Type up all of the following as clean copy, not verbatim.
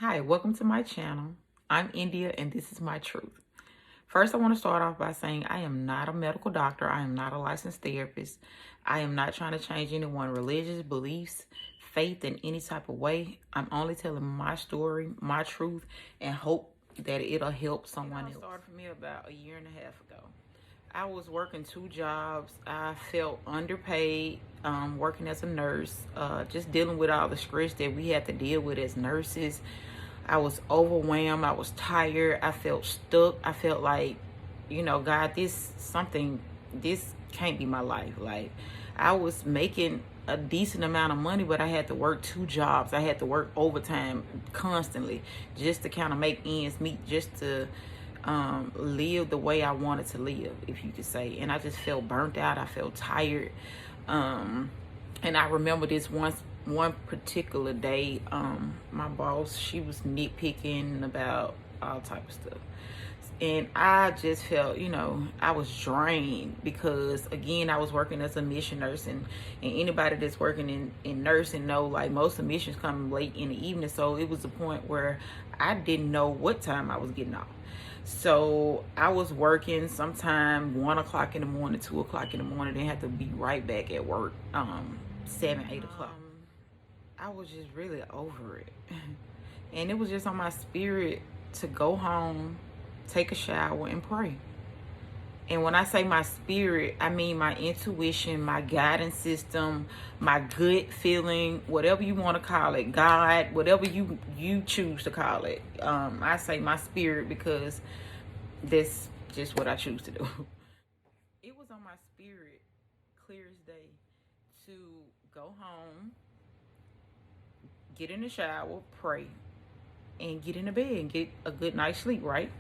Hi, welcome to my channel. I'm India and this is my truth. First, I want to start off by saying I am not a medical doctor. I am not a licensed therapist. I am not trying to change anyone's religious beliefs, faith in any type of way. I'm only telling my story, my truth, and hope that it'll help someone else. It started for me about a year and a half ago. I was working two jobs. I felt underpaid, working as a nurse, just dealing with all the stress that we had to deal with as nurses. I was overwhelmed. I was tired. I felt stuck. I felt like, God, this can't be my life. Like, I was making a decent amount of money, but I had to work two jobs. I had to work overtime constantly just to kind of make ends meet, just to live the way I wanted to live, if you could say. And I just felt burnt out. I felt tired. And I remember this one particular day, my boss, she was nitpicking about all type of stuff. And I just felt, I was drained because, again, I was working as a mission nurse. And anybody that's working in nursing know, like, most admissions come late in the evening. So it was a point where I didn't know what time I was getting off. So I was working sometime 1 o'clock in the morning, 2 o'clock in the morning, then had to be right back at work 7, 8 o'clock. I was just really over it. And it was just on my spirit to go home, take a shower, and pray. And when I say my spirit, I mean my intuition, my guidance system, my good feeling, whatever you want to call it, God, whatever you choose to call it. I say my spirit because that's just what I choose to do. It was on my spirit, clear as day, to go home, get in the shower, pray, and get in the bed and get a good night's sleep, right?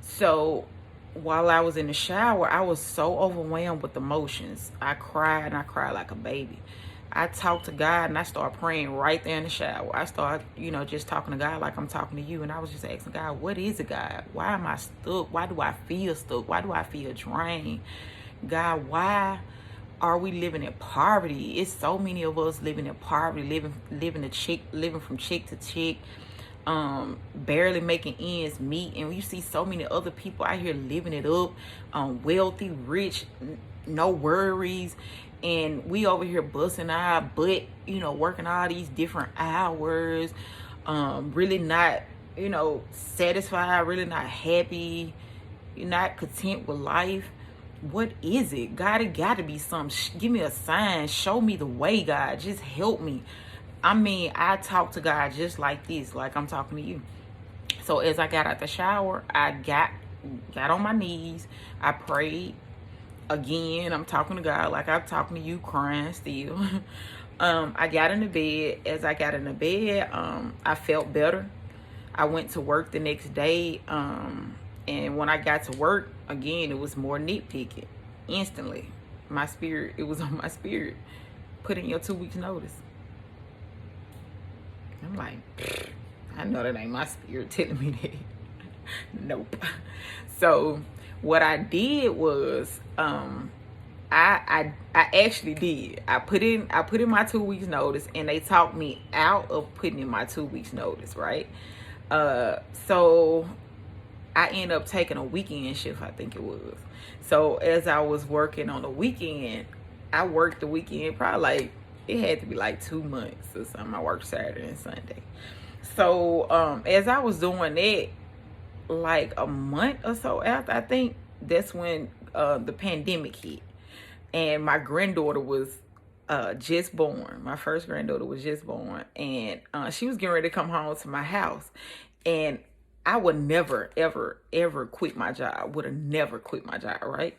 So while I was in the shower, I was so overwhelmed with emotions. I cried and I cried like a baby. I talked to God and I started praying right there in the shower. I started, just talking to God like I'm talking to you. And I was just asking God, what is it, God? Why am I stuck? Why do I feel stuck? Why do I feel drained? God, why are we living in poverty? It's so many of us living in poverty, living from check to check, barely making ends meet. And you see so many other people out here living it up, wealthy, rich, no worries, and we over here busting our butt, working all these different hours, really not, satisfied, really not happy, you're not content with life. What is it? God, it got to be something. Give me a sign. Show me the way, God. Just help me. I mean, I talk to God just like this, like I'm talking to you. So as I got out the shower, I got on my knees. I prayed. Again, I'm talking to God like I'm talking to you, crying still. I got in the bed. As I got in the bed, I felt better. I went to work the next day. And when I got to work, again, it was more nitpicking. Instantly, it was on my spirit. Put in your 2 weeks notice. I'm like, I know that ain't my spirit telling me that. Nope. So what I did was, I actually did. I put in my 2 weeks notice, and they talked me out of putting in my 2 weeks notice, right? So I ended up taking a weekend shift, I think it was. So as I was working on the weekend, I worked the weekend probably like, it had to be like 2 months or something. I worked Saturday and Sunday. So as I was doing that, like a month or so after, I think that's when the pandemic hit. And my granddaughter was just born. My first granddaughter was just born. And she was getting ready to come home to my house. And I would never, ever, ever quit my job. Would have never quit my job, right?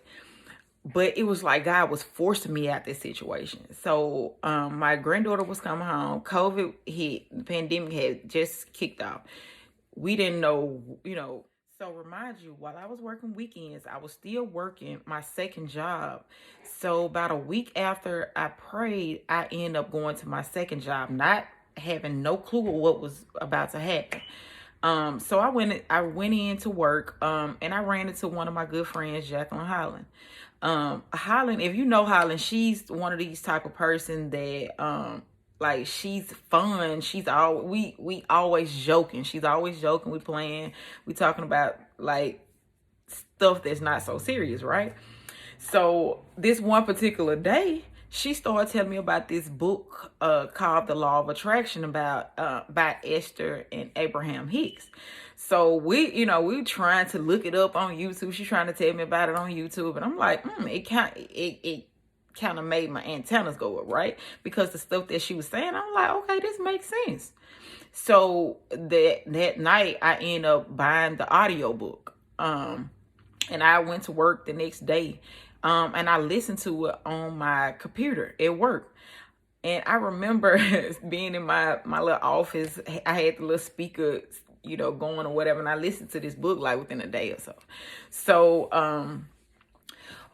But it was like God was forcing me out this situation. So my granddaughter was coming home. COVID hit. The pandemic had just kicked off. We didn't know, So remind you, while I was working weekends, I was still working my second job. So about a week after I prayed, I ended up going to my second job, not having no clue what was about to happen. So I went in to work, and I ran into one of my good friends, Jacqueline Holland. Holland, if you know Holland, she's one of these type of person that Like, she's fun. She's all we always joking. She's always joking. We playing. We talking about like stuff that's not so serious, right? So this one particular day, she started telling me about this book called The Law of Attraction about by Esther and Abraham Hicks. So we trying to look it up on YouTube. She's trying to tell me about it on YouTube, and I'm like, it kind of made my antennas go up, right? Because the stuff that she was saying, I'm like, okay, this makes sense. So that night, I end up buying the audiobook. And I went to work the next day. And I listened to it on my computer at work. And I remember being in my little office. I had the little speaker, going or whatever. And I listened to this book like within a day or so. So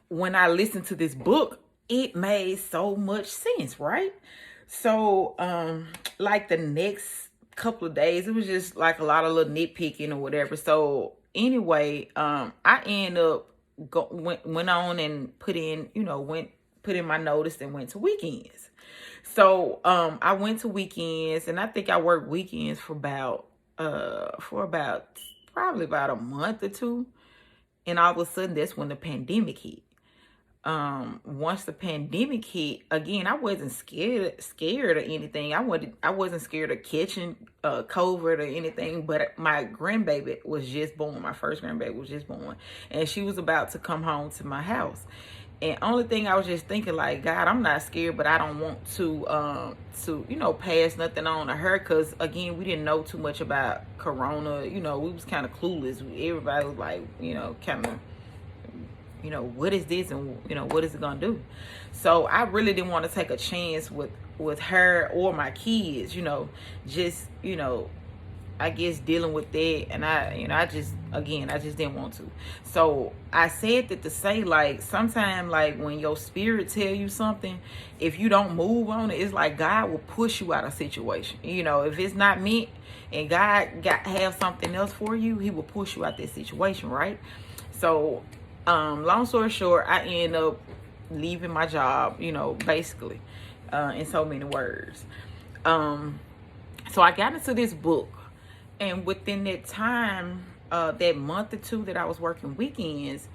when I listened to this book, it made so much sense, right? So like the next couple of days, it was just like a lot of little nitpicking or whatever. So anyway, I end up went on and put in my notice and went to weekends. So I went to weekends, and I think I worked weekends for about probably about a month or two. And all of a sudden, that's when the pandemic hit. Once the pandemic hit, again, I wasn't scared of anything. I wasn't scared of catching COVID or anything, but my grandbaby was just born. My first grandbaby was just born, and she was about to come home to my house. And only thing I was just thinking, like, God, I'm not scared, but I don't want to pass nothing on to her, because again, we didn't know too much about Corona. We was kind of clueless. Everybody was like, kind of, what is this, and what is it gonna do? So I really didn't want to take a chance with her or my kids, just I guess dealing with that. And I just didn't want to. So I said that to say, like, sometimes, like, when your spirit tell you something, if you don't move on it, it's like God will push you out of situation. If it's not meant and God have something else for you, he will push you out that situation, right? So long story short, I end up leaving my job, basically, in so many words. So I got into this book, and within that time, that month or two that I was working weekends,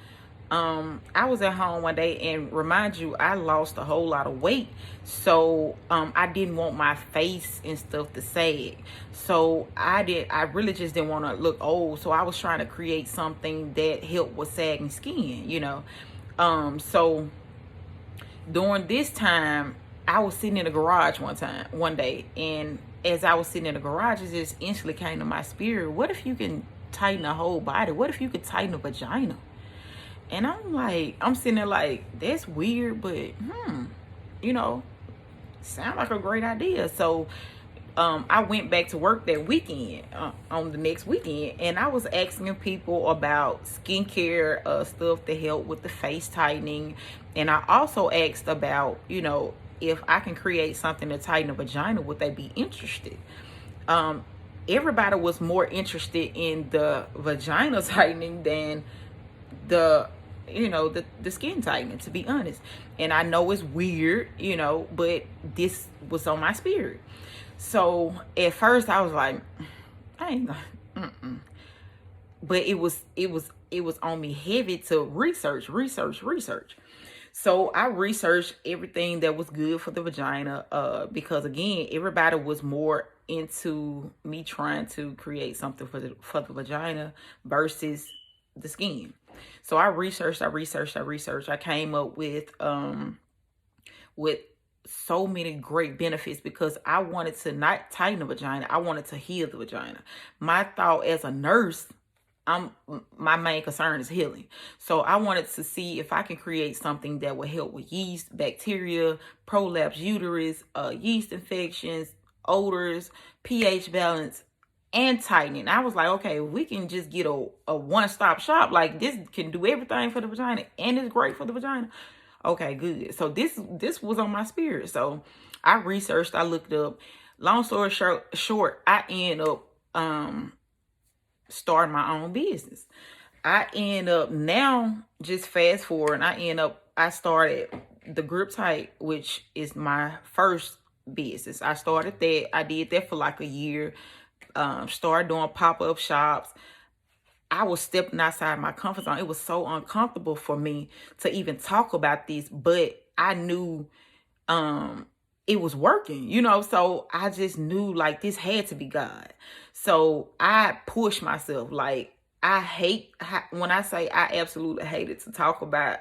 I was at home one day, and remind you, I lost a whole lot of weight. So I didn't want my face and stuff to sag. So I really just didn't want to look old. So I was trying to create something that helped with sagging skin, So during this time, I was sitting in the garage one day, and as I was sitting in the garage, it just instantly came to my spirit, what if you can tighten a whole body? What if you could tighten a vagina? And I'm sitting there like, that's weird, but sound like a great idea. So I went back to work that weekend, on the next weekend, and I was asking people about skincare stuff to help with the face tightening. And I also asked about, if I can create something to tighten a vagina, would they be interested? Everybody was more interested in the vagina tightening than the skin tightening, to be honest. And I know it's weird, but this was on my spirit. So at first I was like, I ain't gonna, but it was on me heavy to research. So I researched everything that was good for the vagina, because again, everybody was more into me trying to create something for the vagina versus the skin. So I researched. I came up with so many great benefits, because I wanted to not tighten the vagina. I wanted to heal the vagina. My thought as a nurse, my main concern is healing. So I wanted to see if I can create something that would help with yeast, bacteria, prolapse uterus, yeast infections, odors, pH balance, and tightening. I was like, okay, we can just get a one-stop shop. Like, this can do everything for the vagina, and it's great for the vagina. Okay, good. So this was on my spirit. So I researched, I looked up. Long story short, I end up starting my own business. I end up now, just fast forward, I started the Grip Tight, which is my first business. I started that. I did that for like a year. Started doing pop-up shops. I was stepping outside my comfort zone. It was so uncomfortable for me to even talk about this, but I knew it was working, so I just knew like this had to be God. So I pushed myself. Like, when I say I absolutely hated to talk about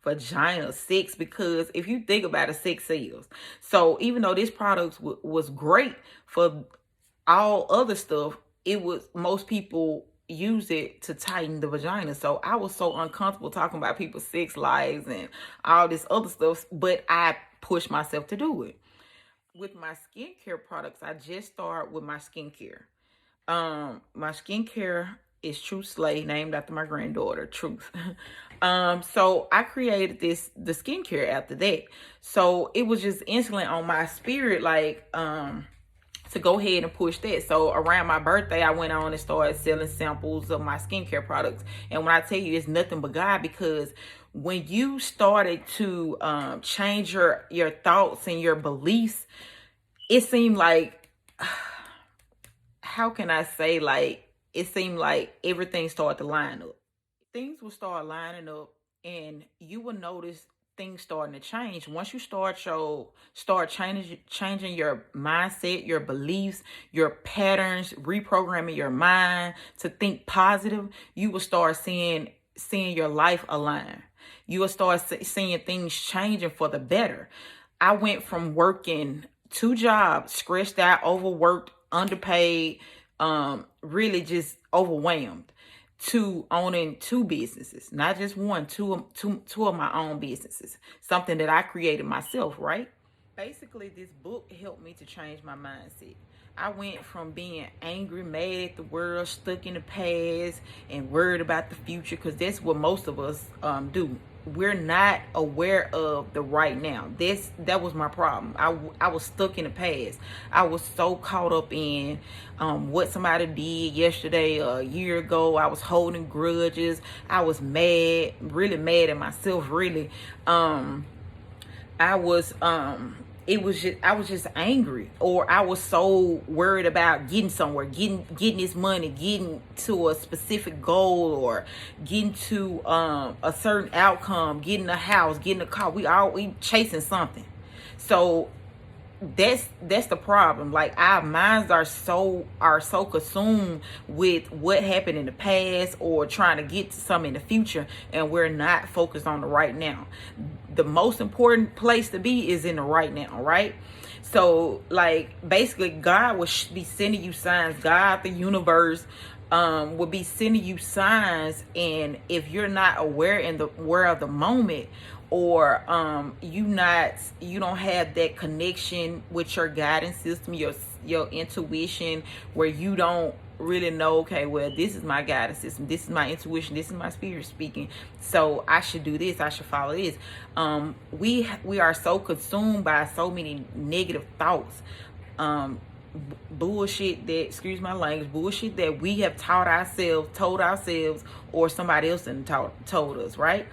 vagina sex, because if you think about it, sex sells. So even though this product was great for all other stuff, most people use it to tighten the vagina. So I was so uncomfortable talking about people's sex lives and all this other stuff, but I pushed myself to do it. With my skincare products, I just started with my skincare. My skincare is Truth Slay, named after my granddaughter, Truth. So I created the skincare after that. So it was just instantly on my spirit, like, to go ahead and push that. So around my birthday, I went on and started selling samples of my skincare products. And when I tell you, it's nothing but God, because when you started to change your thoughts and your beliefs, it seemed like, how can I say, like, it seemed like everything started to line up. Things will start lining up, and you will notice things starting to change once you start changing your mindset, your beliefs, your patterns, reprogramming your mind to think positive. You will start seeing your life align. You will start seeing things changing for the better. I went from working 2 jobs, stressed out, overworked, underpaid, really just overwhelmed, to owning 2 businesses, not just one, two of my own businesses, something that I created myself, right? Basically, this book helped me to change my mindset. I went from being angry, mad at the world, stuck in the past, and worried about the future, because that's what most of us do. We're not aware of the right now. That was my problem. I was stuck in the past. I was so caught up in what somebody did yesterday, a year ago. I was holding grudges. I was mad, really mad at myself, really. I was just angry, or I was so worried about getting somewhere, getting this money, getting to a specific goal, or getting to a certain outcome, getting a house, getting a car. We chasing something. So that's the problem. Like, our minds are so consumed with what happened in the past, or trying to get to something in the future, and we're not focused on the right now. The most important place to be is in the right now, right? So, like, basically, God will be sending you signs. God, the universe, will be sending you signs, and if you're not aware of the moment, or you don't have that connection with your guidance system, your intuition, where you don't really know, okay, well, this is my guidance system, this is my intuition, this is my spirit speaking, so I should do this, I should follow this. We are so consumed by so many negative thoughts, bullshit that, excuse my language, bullshit that we have told ourselves, or somebody else told us, right?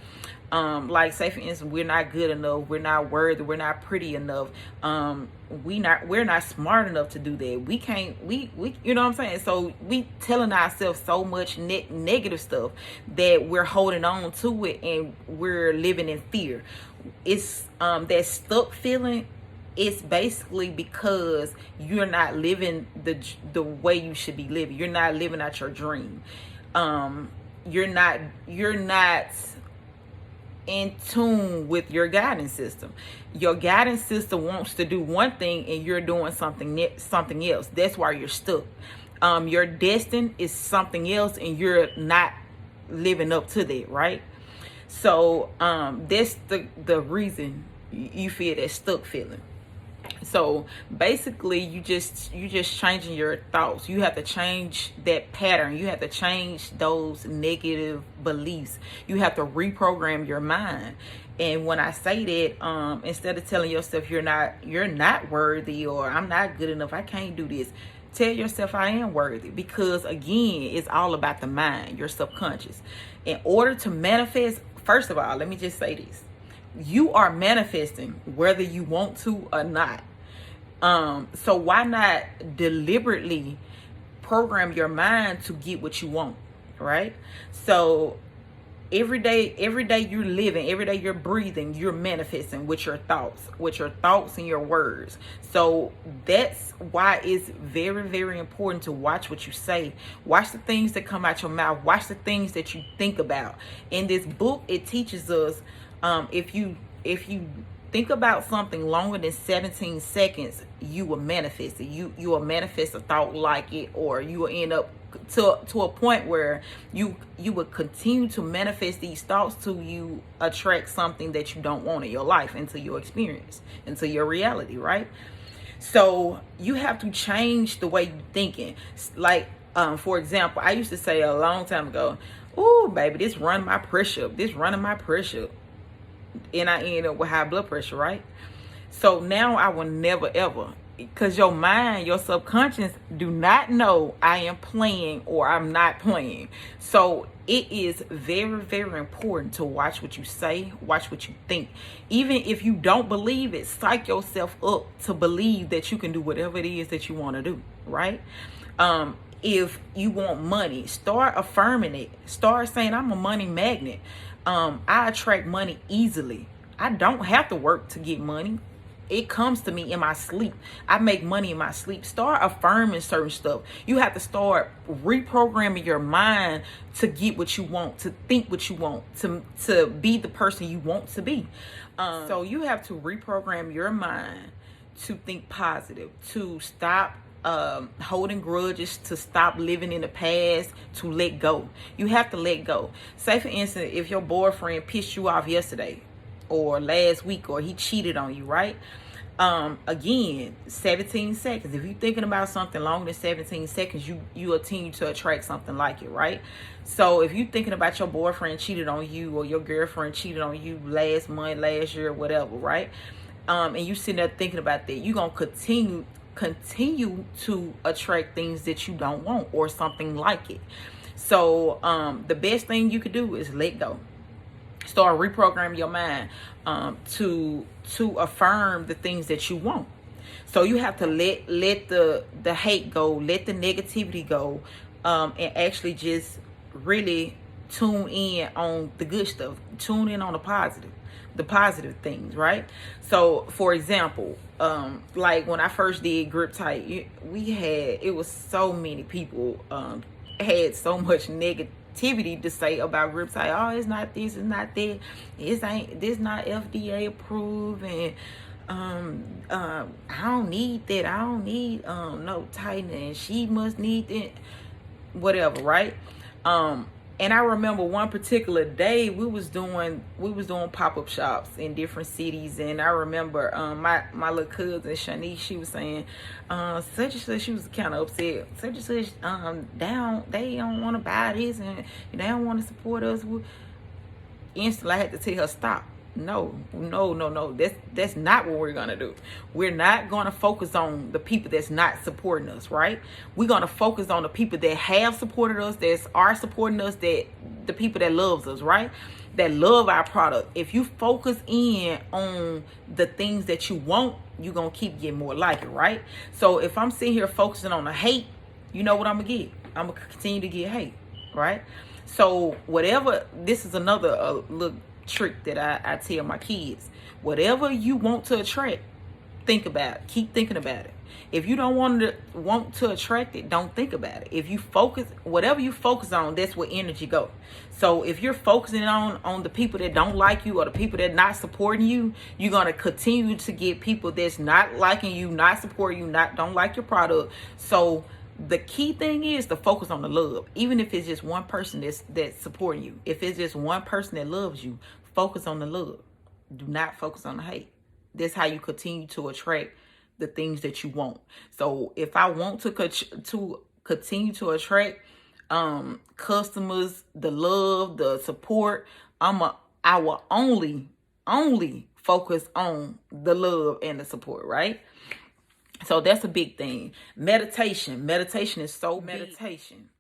Like, say for instance, we're not good enough, we're not worthy, we're not pretty enough, we're not smart enough to do that, we can't, we you know what I'm saying? So we telling ourselves so much negative stuff that we're holding on to it, and we're living in fear. It's that stuck feeling. It's basically because you're not living the way you should be living. You're not living out your dream. You're not in tune with your guidance system. Your guidance system wants to do one thing, and you're doing something else. That's why you're stuck. Your destiny is something else, and you're not living up to that, right? So that's the reason you feel that stuck feeling. So basically, you just changing your thoughts. You have to change that pattern. You have to change those negative beliefs. You have to reprogram your mind. And when I say that, instead of telling yourself you're not worthy, or I'm not good enough, I can't do this, tell yourself I am worthy. Because again, it's all about the mind, your subconscious. In order to manifest, first of all, let me just say this: you are manifesting whether you want to or not. So why not deliberately program your mind to get what you want, right? So every day you're living, every day you're breathing, you're manifesting with your thoughts and your words. So that's why it's very, very important to watch what you say. Watch the things that come out your mouth. Watch the things that you think about. In this book, it teaches us, if you think about something longer than 17 seconds, you will manifest it. You will manifest a thought like it, or you will end up to a point where you will continue to manifest these thoughts till you attract something that you don't want in your life, into your experience, into your reality, right? So you have to change the way you're thinking. Like, for example, I used to say a long time ago, "Ooh, baby, this running my pressure up. This running my pressure up." And I end up with high blood pressure, right? So now I will never ever, because your mind, your subconscious do not know I am playing or I'm not playing. So it is very, very important to watch what you say, watch what you think. Even if you don't believe it, psych yourself up to believe that you can do whatever it is that you want to do, right? If you want money, start affirming it. Start saying, I'm a money magnet. I attract money easily. I don't have to work to get money. It comes to me in my sleep. I make money in my sleep. Start affirming certain stuff. You have to start reprogramming your mind to get what you want, to think what you want, to be the person you want to be. So you have to reprogram your mind to think positive, to stop holding grudges, to stop living in the past, to let go. You have to let go. Say, for instance, if your boyfriend pissed you off yesterday or last week, or he cheated on you, right? Again, 17 seconds. If you're thinking about something longer than 17 seconds, you will continue to attract something like it, right? So if you're thinking about your boyfriend cheated on you, or your girlfriend cheated on you last month, last year, whatever, right? And you sitting there thinking about that, you're gonna continue to attract things that you don't want, or something like it. So the best thing you could do is let go. Start reprogramming your mind to affirm the things that you want. So you have to let the hate go, let the negativity go, and actually just really tune in on the good stuff. Tune in on the positive things, right? So for example, like when I first did Grip Tight, it was so many people had so much negativity to say about Grip Tight. Oh, it's not this, it's not that, this not FDA approved, and I don't need that, I don't need no tightening, she must need it, whatever, right? And I remember one particular day we was doing pop-up shops in different cities, and I remember my little cousin Shanice, she was saying such and such, she was kind of upset, such and such they don't want to buy this, and they don't want to support us. Instantly I had to tell her, stop. No. That's not what we're gonna do. We're not gonna focus on the people that's not supporting us, right? We're gonna focus on the people that have supported us, that are supporting us, that the people that loves us, right? That love our product. If you focus in on the things that you want, you're gonna keep getting more like it, right? So if I'm sitting here focusing on the hate, you know what I'm gonna get? I'm gonna continue to get hate, right? So whatever, this is another little trick that I tell my kids. Whatever you want to attract, think about it. Keep thinking about it. If you don't want to attract it, don't think about it. If you focus, whatever you focus on, that's where energy goes. So if you're focusing on the people that don't like you, or the people that not supporting you, you're gonna continue to get people that's not liking you, not supporting you, don't like your product. So the key thing is to focus on the love. Even if it's just one person that's supporting you, if it's just one person that loves you, focus on the love. Do not focus on the hate. That's how you continue to attract the things that you want. So if I want to continue to attract customers, the love, the support, I will only focus on the love and the support, right? So that's a big thing. Meditation is so big.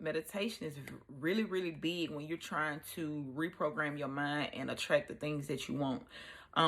Meditation is really, really big when you're trying to reprogram your mind and attract the things that you want.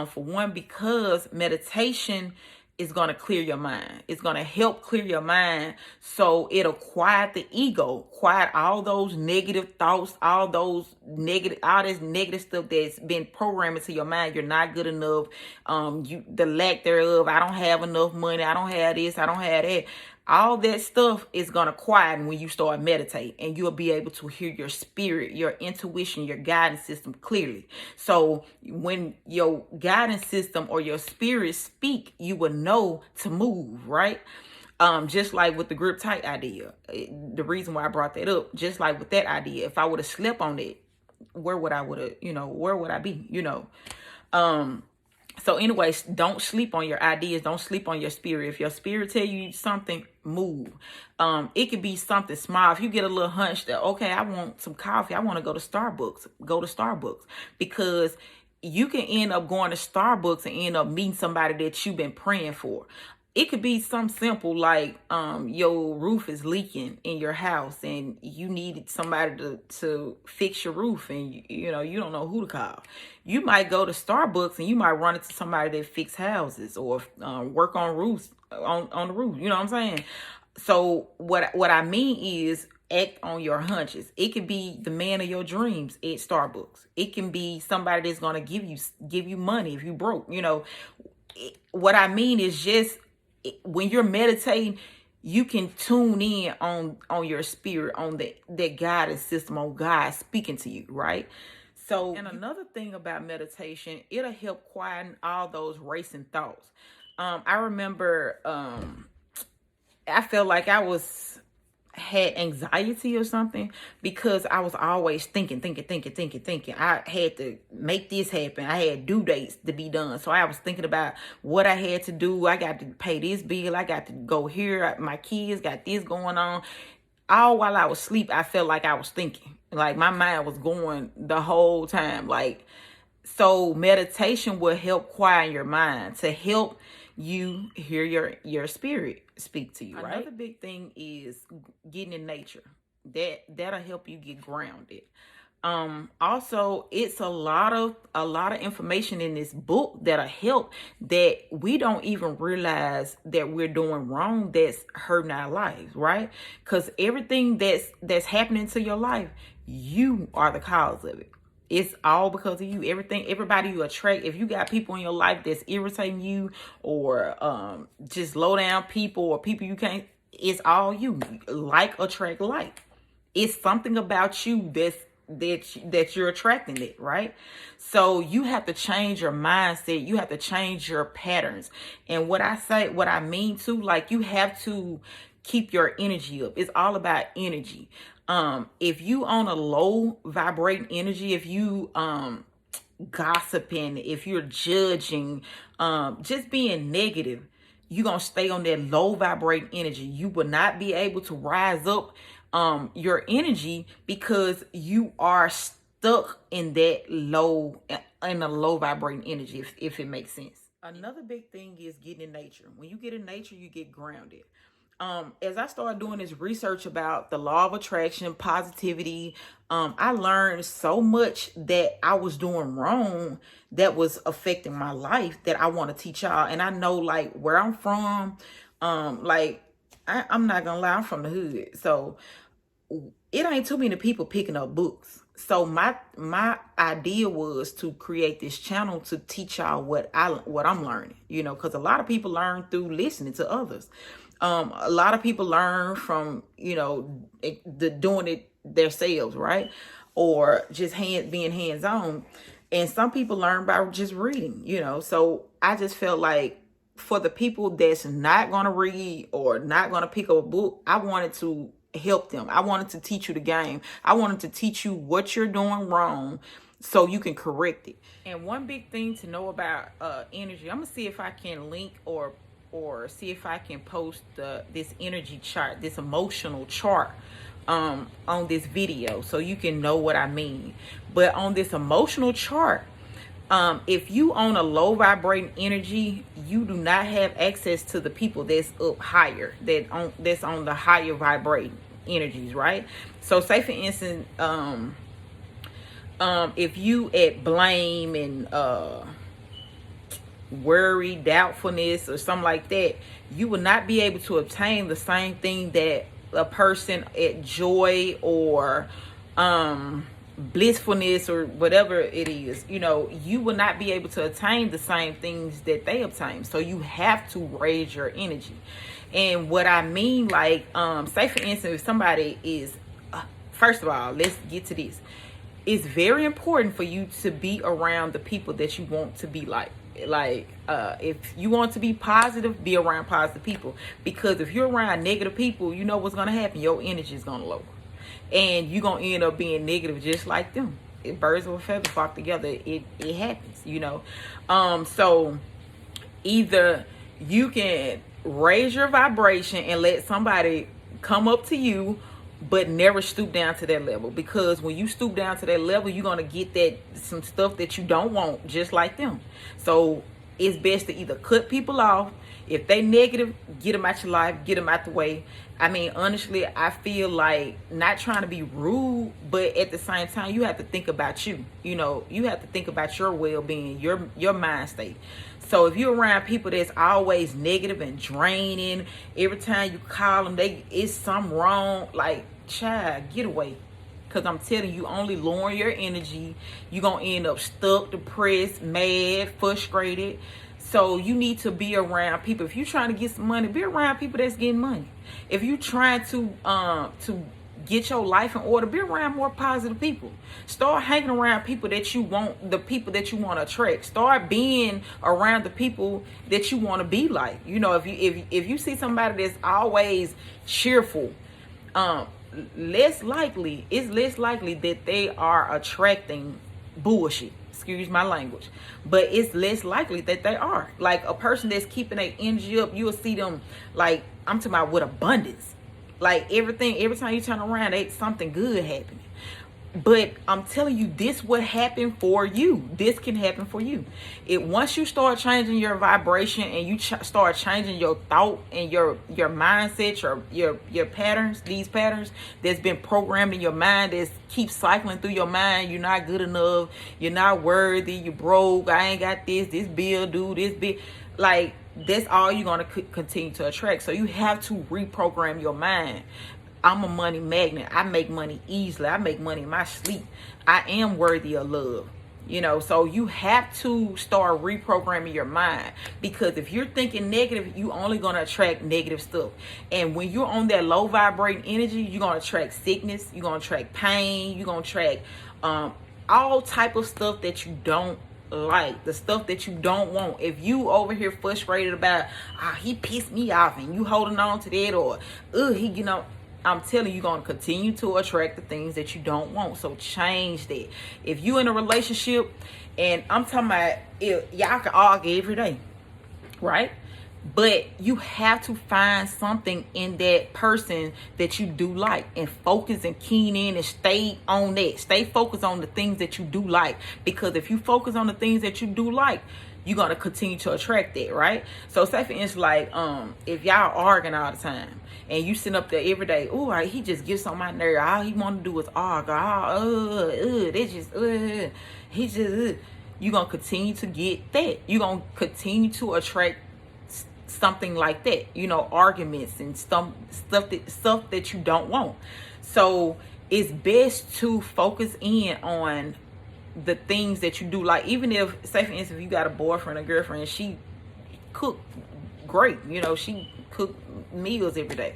For one, because meditation is going to clear your mind. It's going to help clear your mind, so it'll quiet the ego, quiet all those negative thoughts, all this negative stuff that's been programmed into your mind. You're not good enough. The lack thereof. I don't have enough money. I don't have this. I don't have that. All that stuff is going to quieten when you start meditating, and you'll be able to hear your spirit, your intuition, your guidance system clearly. So when your guidance system or your spirit speak, you will know to move, right? Just like with the grip tight idea, the reason why I brought that up, just like with that idea, if I would have slept on it, where would I be, So anyways, don't sleep on your ideas. Don't sleep on your spirit. If your spirit tell you something, move. It could be something small. If you get a little hunch that, okay, I want some coffee, I want to go to Starbucks, because you can end up going to Starbucks and end up meeting somebody that you've been praying for. It could be something simple like your roof is leaking in your house and you needed somebody to fix your roof, and you don't know who to call. You might go to Starbucks and you might run into somebody that fix houses or work on roofs on the roof. You know what I'm saying? So what I mean is, act on your hunches. It could be the man of your dreams at Starbucks. It can be somebody that's gonna give you money if you broke. What I mean is, just when you're meditating, you can tune in on your spirit, on that guidance system, on God speaking to you, right? So, and another thing about meditation, it'll help quieten all those racing thoughts. I remember I felt like I had anxiety or something because I was always thinking. I had to make this happen. I had due dates to be done. So I was thinking about what I had to do. I got to pay this bill. I got to go here. My kids got this going on. All while I was asleep, I felt like I was thinking. Like my mind was going the whole time. So meditation will help quiet your mind, to help you hear your spirit speak to you, right? Another big thing is getting in nature. That'll help you get grounded. Also, it's a lot of information in this book that'll help, that we don't even realize that we're doing wrong, that's hurting our lives, right? Because everything that's happening to your life, you are the cause of it. It's all because of you. Everybody you attract, if you got people in your life that's irritating you, or just low down people, or people you can't, it's all you. Like attract like. It's something about you that you're attracting it, right? So you have to change your mindset. You have to change your patterns. And what I mean too, like, you have to keep your energy up. It's all about energy. If you on a low vibrating energy, if you gossiping, if you're judging, just being negative, you're gonna stay on that low vibrating energy. You will not be able to rise up your energy, because you are stuck in a low vibrating energy, if it makes sense. Another big thing is getting in nature. When you get in nature, you get grounded. As I started doing this research about the law of attraction, positivity, I learned so much that I was doing wrong that was affecting my life, that I want to teach y'all. And I know, like, where I'm from, I'm not gonna lie, I'm from the hood. So it ain't too many people picking up books. So my idea was to create this channel to teach y'all what I'm learning, because a lot of people learn through listening to others. A lot of people learn from, doing it themselves, right? Or just being hands-on. And some people learn by just reading, So I just felt like, for the people that's not going to read or not going to pick up a book, I wanted to help them. I wanted to teach you the game. I wanted to teach you what you're doing wrong so you can correct it. And one big thing to know about energy, I'm going to see if I can link or see if I can post this energy chart, this emotional chart on this video, so you can know what I mean. But on this emotional chart, if you own a low vibrating energy, you do not have access to the people that's up higher, that's on the higher vibrating energies, right? So say for instance, if you at blame and worry, doubtfulness, or something like that, you will not be able to obtain the same thing that a person at joy or blissfulness or whatever it is, you will not be able to attain the same things that they obtain. So you have to raise your energy. And what I mean, like, say for instance, if somebody is, first of all, let's get to this. It's very important for you to be around the people that you want to be like. If you want to be positive, be around positive people. Because if you're around negative people, you know what's going to happen. Your energy is going to lower. And you're going to end up being negative just like them. If birds of a feather flock together, it happens, So either you can raise your vibration and let somebody come up to you, but never stoop down to that level. Because when you stoop down to that level, you're going to get some stuff that you don't want, just like them. So it's best to either cut people off. If they negative, get them out your life, get them out the way. I mean, honestly, I feel like, not trying to be rude, but at the same time, you have to think about you. You have to think about your well-being, your mind state. So if you're around people that's always negative and draining, every time you call them, it's something wrong. Like, child, get away. Because I'm telling you, only lowering your energy. You're going to end up stuck, depressed, mad, frustrated. So you need to be around people. If you're trying to get some money, be around people that's getting money. If you're trying to get your life in order, be around more positive people. Start hanging around people that you want, the people that you want to attract. Start being around the people that you want to be like. If you see somebody that's always cheerful, it's less likely that they are attracting bullshit. Excuse my language, but it's less likely that they are. Like, a person that's keeping their energy up, you'll see them, like, I'm talking about, with abundance. Like, every time you turn around, there's something good happening. But I'm telling you, this would happen for you. This can happen for you. Once you start changing your vibration and you start changing your thought and your mindset, your patterns, these patterns that's been programmed in your mind, that keeps cycling through your mind. You're not good enough. You're not worthy. You're broke. I ain't got this bill due, this bill. Like, that's all you're going to continue to attract. So you have to reprogram your mind. I'm a money magnet. I make money easily. I make money in my sleep. I am worthy of love. So you have to start reprogramming your mind. Because if you're thinking negative, you only going to attract negative stuff. And when you're on that low vibrating energy, you're going to attract sickness. You're going to attract pain. You're going to attract all type of stuff that you don't like, the stuff that you don't want. If you over here frustrated about, he pissed me off, and you holding on to that, or I'm telling you, you're going to continue to attract the things that you don't want. So change that. If you in a relationship, and I'm talking about, y'all can argue every day, right? But you have to find something in that person that you do like, and focus and keen in and stay on that. Stay focused on the things that you do like. Because if you focus on the things that you do like, you're going to continue to attract that, right? So say for instance, like, if y'all arguing all the time, and you sit up there every day, he just gets on my nerve. All he want to do is argue. You're going to continue to get that. You're going to continue to attract something like that, arguments and stuff that you don't want. So it's best to focus in on the things that you do like. Even if, say for instance, if you got a boyfriend or girlfriend, she cook great, she cook meals every day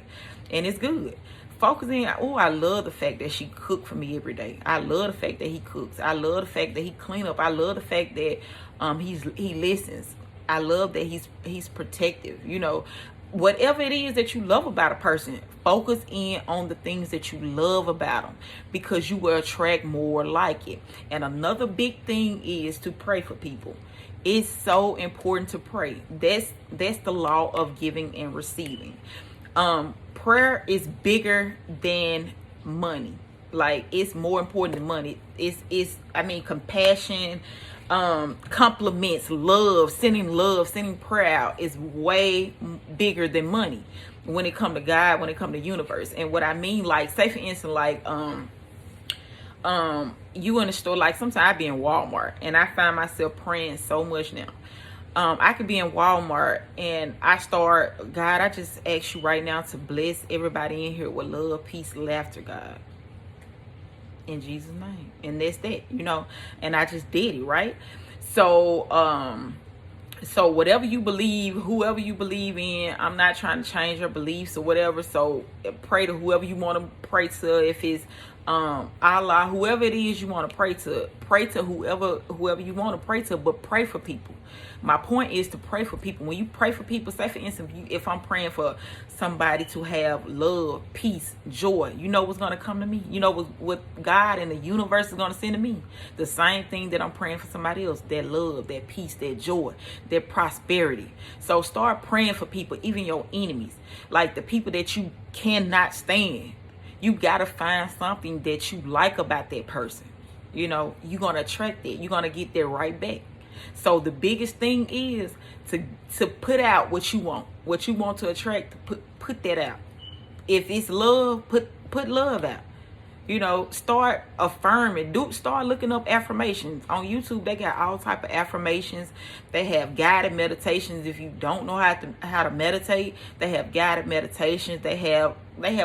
and it's good. Focusing, I love the fact that she cook for me every day. I love the fact that he cooks. I love the fact that he clean up. I love the fact that he listens. I love that he's protective. Whatever it is that you love about a person, focus in on the things that you love about them, because you will attract more like it. And another big thing is to pray for people. It's so important to pray. That's the law of giving and receiving. Prayer is bigger than money. Like, it's more important than money. It's compassion, compliments, love, sending prayer out is way bigger than money when it come to God, when it come to universe. And what I mean, like, say for instance, like, you in the store, like sometimes I be in Walmart and I find myself praying so much now. I could be in Walmart and I start, God, I just ask you right now to bless everybody in here with love, peace, laughter, God. In Jesus' name. And that's that, you know. And I just did it, right? So whatever you believe, whoever you believe in, I'm not trying to change your beliefs or whatever. So pray to whoever you want to pray to. If it's Allah, whoever it is you want to pray to whoever you want to pray to, but pray for people. My point is to pray for people. When you pray for people, say for instance, if I'm praying for somebody to have love, peace, joy, you know what's going to come to me? You know what God and the universe is going to send to me? The same thing that I'm praying for somebody else, that love, that peace, that joy, that prosperity. So start praying for people, even your enemies, like the people that you cannot stand. You got to find something that you like about that person. You know, you're going to attract that. You're going to get that right back. So the biggest thing is to put out what you want to attract. Put that out. If it's love, put love out. You know, start affirming. Start looking up affirmations on YouTube. They got all type of affirmations. They have guided meditations. If you don't know how to meditate, they have guided meditations. They have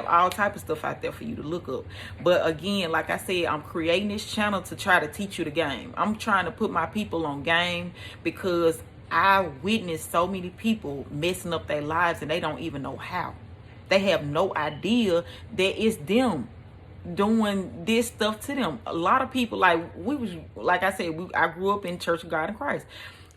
all type of stuff out there for you to look up. But again, like I said, I'm creating this channel to try to teach you the game. I'm trying to put my people on game because I witnessed so many people messing up their lives and they don't even know how. They have no idea that it's them doing this stuff to them. A lot of people, I grew up in Church of God in Christ,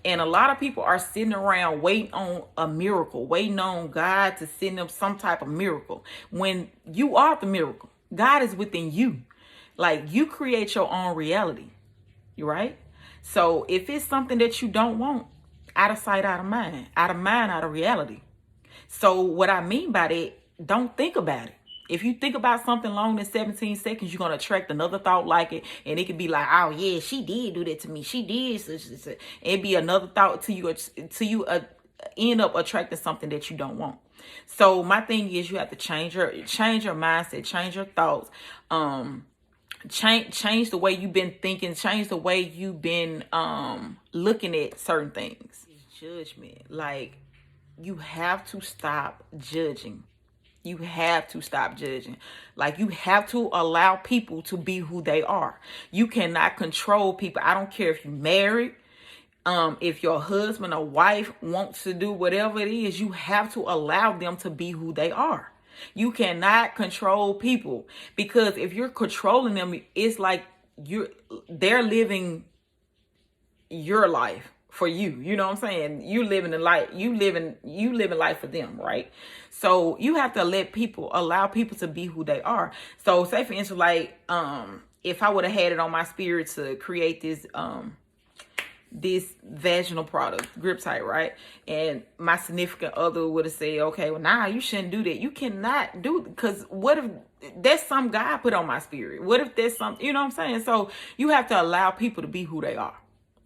and a lot of people are sitting around waiting on a miracle, waiting on God to send them some type of miracle, when you are the miracle. God is within you. Like, you create your own reality, right? So if it's something that you don't want, out of sight, out of mind, out of reality. So what I mean by that, don't think about it. If you think about something longer than 17 seconds, you're going to attract another thought like it. And it could be like, oh, yeah, she did do that to me. She did. It'd be another thought till you end up attracting something that you don't want. So my thing is, you have to change your mindset, change your thoughts, change the way you've been thinking, change the way you've been looking at certain things. Judgment. Like, you have to stop judging. You have to stop judging. Like, you have to allow people to be who they are. You cannot control people. I don't care if you're married, if your husband or wife wants to do whatever it is, you have to allow them to be who they are. You cannot control people, because if you're controlling them, it's like they're living your life for you. You know what I'm saying? You living life for them, right? So you have to allow people to be who they are. So say for instance, like, if I would have had it on my spirit to create this vaginal product, Grip Tight, right? And my significant other would have said, okay, well, nah, you shouldn't do that. You cannot do it, because what if that's some God put on my spirit? What if there's something, you know what I'm saying? So you have to allow people to be who they are.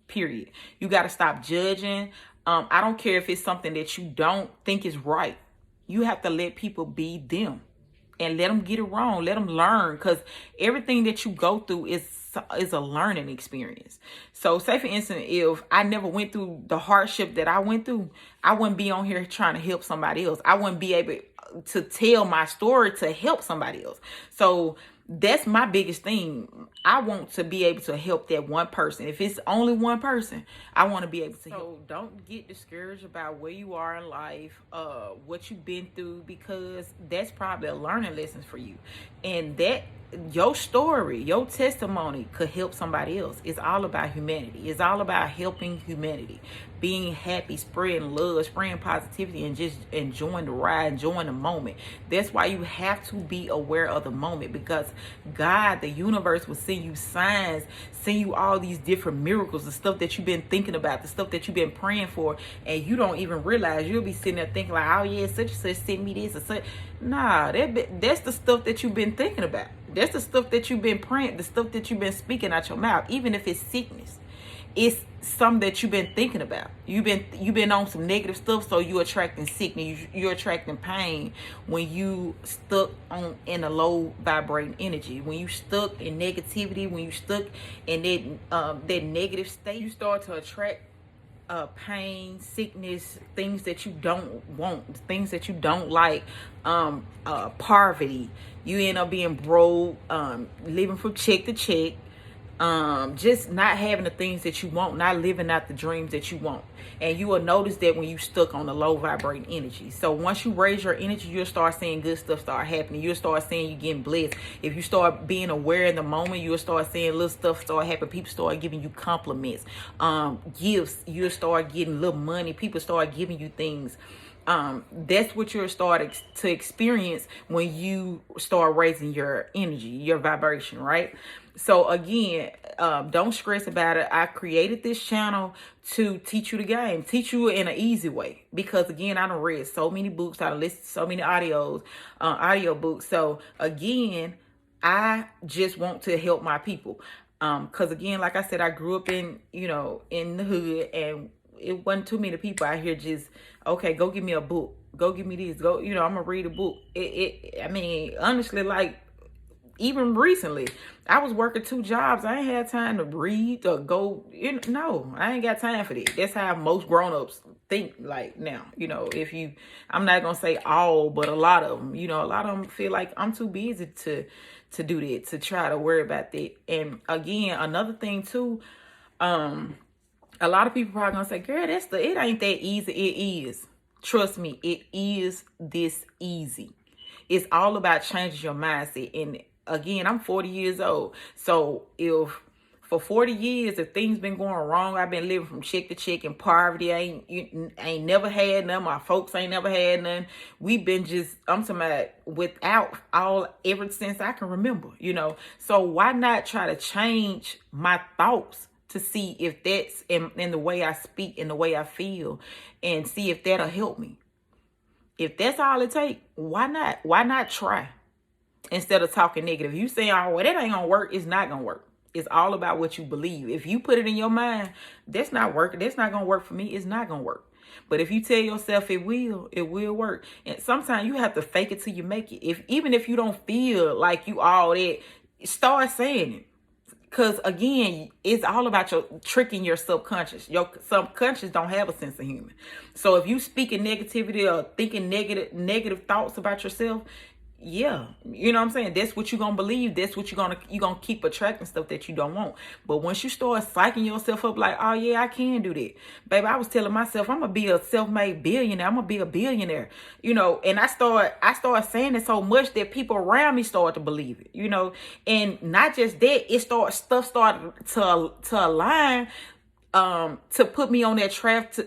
Period. You got to stop judging. I don't care if it's something that you don't think is right. You have to let people be them and let them get it wrong. Let them learn, because everything that you go through is a learning experience. So say for instance, if I never went through the hardship that I went through, I wouldn't be on here trying to help somebody else. I wouldn't be able to tell my story to help somebody else. So that's my biggest thing. I want to be able to help that one person. If it's only one person, I want to be able to help. So don't get discouraged about where you are in life, what you've been through, because that's probably a learning lesson for you. And that your story, your testimony could help somebody else. It's all about humanity. It's all about helping humanity, being happy, spreading love, spreading positivity, and just enjoying the ride, enjoying the moment. That's why you have to be aware of the moment, because God, the universe, will send you signs, send you all these different miracles, the stuff that you've been thinking about, the stuff that you've been praying for, and you don't even realize. You'll be sitting there thinking like, oh yeah, such and such sent me this or such. Nah, that's the stuff that you've been thinking about. That's the stuff that you've been praying, the stuff that you've been speaking out your mouth. Even if it's sickness, it's something that you've been thinking about. You've been on some negative stuff, so you're attracting sickness. You're attracting pain when you stuck in a low vibrating energy. When you stuck in negativity, when you stuck in that negative state, you start to attract pain, sickness, things that you don't want, things that you don't like, poverty. You end up being broke, living from check to check, just not having the things that you want, not living out the dreams that you want. And you will notice that when you stuck on the low vibrating energy. So once you raise your energy, you'll start seeing good stuff start happening. You'll start seeing you getting blessed. If you start being aware in the moment, you'll start seeing little stuff start happening. People start giving you compliments, gifts. You'll start getting little money. People start giving you things. That's what you're starting to experience when you start raising your energy, your vibration, right? So again, don't stress about it. I created this channel to teach you the game, teach you in an easy way. Because again, I done read so many books, I done listened to so many audio books. So again, I just want to help my people. Cause again, like I said, I grew up in the hood, and it wasn't too many people out here just, okay, go give me a book, go give me this, go, I'm gonna read a book. I mean, honestly, like, even recently, I was working 2 jobs. I ain't had time to read or go, no, I ain't got time for that. That's how most grown-ups think like now. I'm not gonna say all, but a lot of them, a lot of them feel like I'm too busy to do that, to try to worry about that. And again, another thing too, a lot of people probably gonna say, girl, it ain't that easy. It is. Trust me, it is this easy. It's all about changing your mindset. And again, I'm 40 years old. So if for 40 years, if things been going wrong, I've been living from check to check in poverty. I ain't never had none. My folks ain't never had none. We've been I'm talking about without ever since I can remember, So why not try to change my thoughts to see if that's in the way I speak, in the way I feel, and see if that'll help me? If that's all it takes, why not? Why not try? Instead of talking negative. You saying, oh, well, that ain't gonna work. It's not gonna work. It's all about what you believe. If you put it in your mind, that's not working. That's not gonna work for me. It's not gonna work. But if you tell yourself it will work. And sometimes you have to fake it till you make it. Even if you don't feel like you all that, start saying it. Because again, it's all about tricking your subconscious. Your subconscious don't have a sense of humor. So if you speaking negativity or thinking negative thoughts about yourself, yeah, you know what I'm saying? That's what you're going to believe. That's what you're going to keep attracting stuff that you don't want. But once you start psyching yourself up like, oh yeah, I can do that. Baby, I was telling myself, I'm going to be a self-made billionaire. I'm going to be a billionaire, and I started saying it so much that people around me started to believe it, and not just that, stuff started to align, to put me on that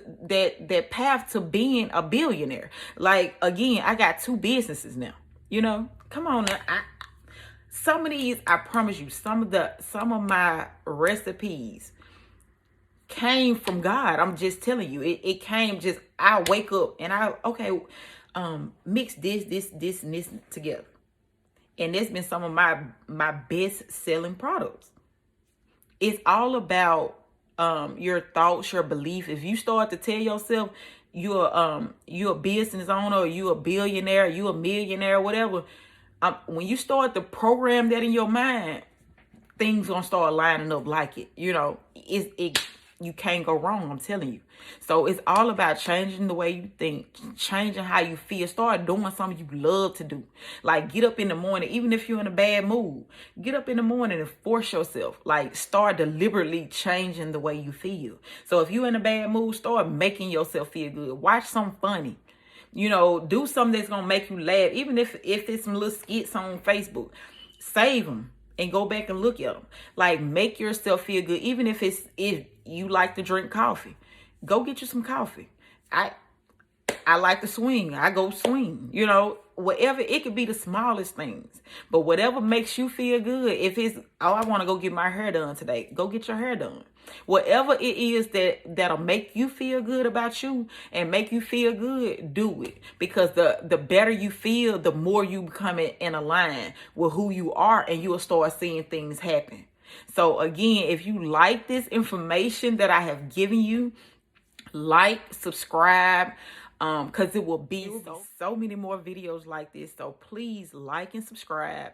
that path to being a billionaire. Like, again, I got 2 businesses now. Come on now. Some of these, I promise you, some of my recipes came from God. I'm just telling you, it came just, I wake up and mix this and this together. And that's been some of my best selling products. It's all about your thoughts, your belief. If you start to tell yourself you're a business owner, or you a billionaire, you a millionaire, whatever, when you start to program that in your mind, things gonna start lining up like it. You can't go wrong, I'm telling you. So it's all about changing the way you think, changing how you feel. Start doing something you love to do. Like, get up in the morning, even if you're in a bad mood, get up in the morning and force yourself. Like, start deliberately changing the way you feel. So if you're in a bad mood, start making yourself feel good. Watch something funny. Do something that's gonna make you laugh. Even if it's some little skits on Facebook, save them and go back and look at them. Like, make yourself feel good. Even if you like to drink coffee, go get you some coffee. I like to swing. I go swing. Whatever. It could be the smallest things, but whatever makes you feel good. If it's, oh, I want to go get my hair done today, go get your hair done. Whatever it is that'll make you feel good about you and make you feel good, do it. Because the better you feel, the more you become in line with who you are, and you will start seeing things happen. So again, if you like this information that I have given you, like, subscribe, because it will be so many more videos like this. So please like and subscribe.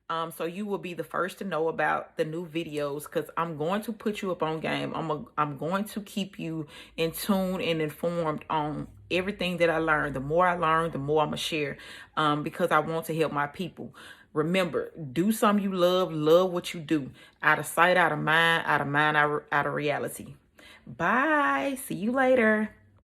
So you will be the first to know about the new videos, because I'm going to put you up on game. I'm going to keep you in tune and informed on everything that I learn. The more I learn, the more I'm gonna share, because I want to help my people. Remember, do something you love what you do. Out of sight, out of mind, out of reality. Bye. See you later.